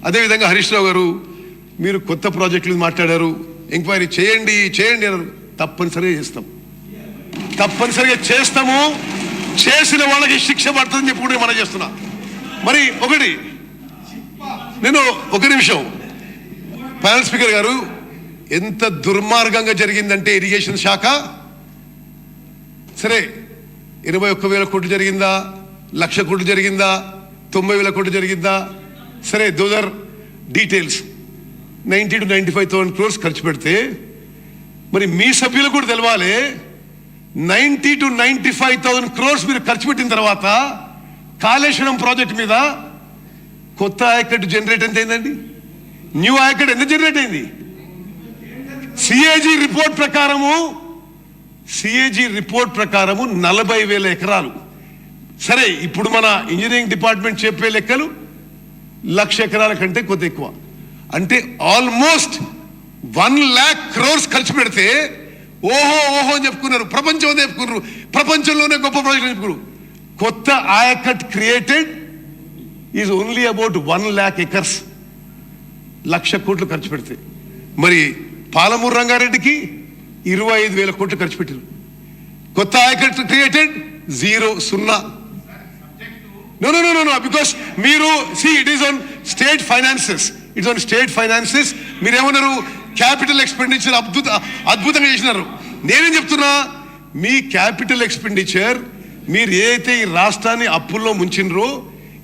అదేవిధంగా హరీష్ రావు గారు మీరు కొత్త ప్రాజెక్టులు మాట్లాడారు, ఎంక్వైరీ చేయండి చేయండి అన్నారు. తప్పనిసరిగా చేస్తాం, తప్పనిసరిగా చేస్తాము. చేసిన వాళ్ళకి శిక్ష పడుతుందని చెప్పి కూడా మనం చేస్తున్నా. మరి ఒకటి నేను ఒక నిమిషం, ప్యానల్ స్పీకర్ గారు, ఎంత దుర్మార్గంగా జరిగిందంటే ఇరిగేషన్ శాఖ, సరే 21,000 కోట్లు జరిగిందా, 1,00,000 కోట్లు జరిగిందా, 90,000 కోట్లు జరిగిందా, సరే those are details. 90 to 95,000 crores ఖర్చు పెడితే మరి మీ సభ్యులకు కూడా తెలవాలి. 90 to 95,000 crores మీరు ఖర్చు పెట్టిన తర్వాత కాళేశ్వరం ప్రాజెక్ట్ మీద కొత్త ఆయకట్టు జనరేట్ ఎంత అయిందండి? న్యూ ఆయకట్టు ఎంత జనరేట్ అయింది? సిఏజీ రిపోర్ట్ ప్రకారము 40,000 ఎకరాలు. సరే ఇప్పుడు మన ఇంజనీరింగ్ డిపార్ట్మెంట్ చెప్పే లెక్కలు 1,00,000 ఎకరాల కంటే కొద్ది ఎక్కువ, అంటే ఆల్మోస్ట్ 1,00,000 crores ఖర్చు పెడితే ఓహో ఓహో అని చెప్పుకున్నారు, ప్రపంచం చెప్పుకున్నారు, ప్రపంచంలోనే గొప్ప ప్రాజెక్ట్ చెప్పుకున్నారు. కొత్త ayacut created is only about 1,00,000 acres, 1,00,000 కోట్లు ఖర్చు పెడితే. మరి పాలమూరు రంగారెడ్డికి 25,000 కోట్లు ఖర్చు పెట్టారు. కొత్త ఆయకట్ క్రియేటెడ్ 0. No, because మీరు it is on state finances. మీరేమన్నారు, క్యాపిటల్ ఎక్స్పెండిచర్ అద్భుతంగా చేసినారు. నేనేం చెప్తున్నా, మీ క్యాపిటల్ ఎక్స్పెండిచర్ మీరు ఏదైతే ఈ రాష్ట్రాన్ని అప్పుల్లో ముంచినరో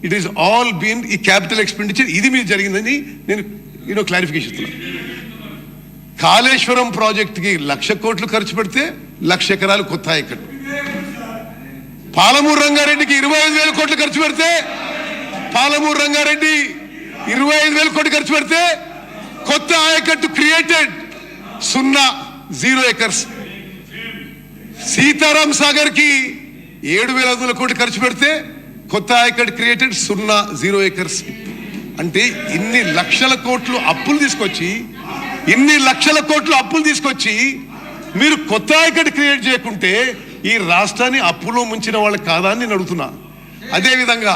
ఇట్ ఈస్ ఆల్ బీన్ ఈ క్యాపిటల్ ఎక్స్పెండిచర్, ఇది మీరు జరిగిందని నేను క్లారిఫికేషన్ ఇస్తున్నా. కాళేశ్వరం ప్రాజెక్టుకి 1,00,000 కోట్లు ఖర్చు పెడితే 1,00,000 ఎకరాలు కొత్త ఆయకట్టు. పాలమూరు రంగారెడ్డికి 25,000 కోట్లు ఖర్చు పెడితే 25,000 కోట్లు ఖర్చు పెడితే కొత్త ఆయకట్టు క్రియేటెడ్ 0 acres. సీతారాం సాగర్ కి 7,500 కోట్లు ఖర్చు పెడితే కొత్త ఆయకట్టు క్రియేటెడ్ 0 acres. అంటే ఇన్ని లక్షల కోట్లు అప్పులు తీసుకొచ్చి మీరు కొత్త ఆయకట్టు క్రియేట్ చేయకుంటే ఈ రాష్ట్రాన్ని అప్పులో ముంచిన వాళ్ళు కాదా అని నేను అడుగుతున్నా. అదేవిధంగా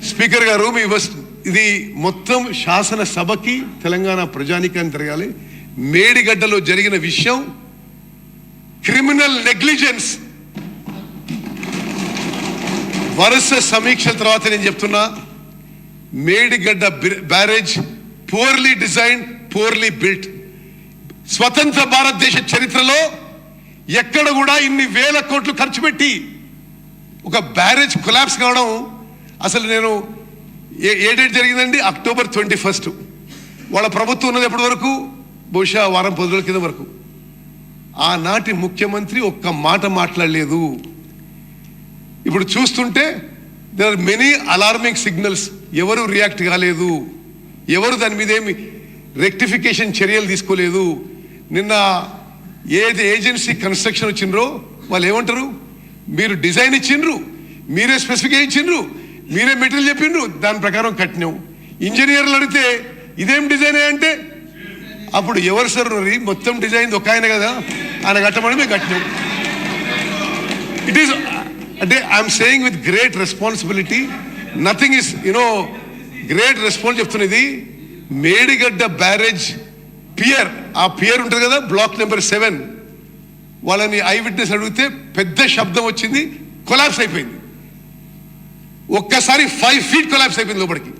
స్పీకర్ గారు, ఇది మొత్తం శాసనసభకి తెలంగాణ ప్రజానికాన్ని తిరగాలి. మేడిగడ్డలో జరిగిన విషయం క్రిమినల్ నెగ్లిజెన్స్. వరుస సమీక్షల తర్వాత నేను చెప్తున్నా, Medigadda barrage purely design, purely built. స్వతంత్ర భారతదేశ చరిత్రలో ఎక్కడ కూడా ఇన్ని 1,000 కోట్లు ఖర్చు పెట్టి ఒక బ్యారేజ్ కొలాప్స్ కావడం, అసలు నేను ఏ డేట్ జరిగిందండి? అక్టోబర్ 21. వాళ్ళ ప్రభుత్వం ఉన్నది ఎప్పటి వరకు? బహుశా వారం 10 రోజుల కింద వరకు. ఆనాటి ముఖ్యమంత్రి ఒక్క మాట మాట్లాడలేదు. ఇప్పుడు చూస్తుంటే there are many alarming signals. ఎవరు రియాక్ట్ కాలేదు, ఎవరు దాని మీద ఏమి రెక్టిఫికేషన్ చర్యలు తీసుకోలేదు. నిన్న ఏది ఏజెన్సీ కన్స్ట్రక్షన్ వచ్చిండ్రో వాళ్ళు ఏమంటారు, మీరు డిజైన్ ఇచ్చిండ్రు, మీరే స్పెసిఫికేషన్ ఇచ్చిండ్రు, మీరే మెటీరియల్ చెప్పిండ్రు, దాని ప్రకారం కట్టినాం. ఇంజనీర్లు అడిగితే ఇదేం డిజైన్ అంటే అప్పుడు ఎవరు సార్ మొత్తం డిజైన్ ఒక ఆయన కదా, ఆయన కట్టమని మేము కట్టినాం. ఇట్ ఈస్ అంటే I'm saying with great responsibility, nothing is great response చెప్తున్నది. మేడిగడ్డ బ్యారేజ్ పియర్, ఆ పియర్ ఉంటుంది కదా, బ్లాక్ నెంబర్ 7, వాళ్ళని ఐ విట్నెస్ అడిగితే పెద్ద శబ్దం వచ్చింది, కొలాప్స్ అయిపోయింది. ఒక్కసారి 5 feet కొలాప్స్ అయిపోయింది లోపలికి.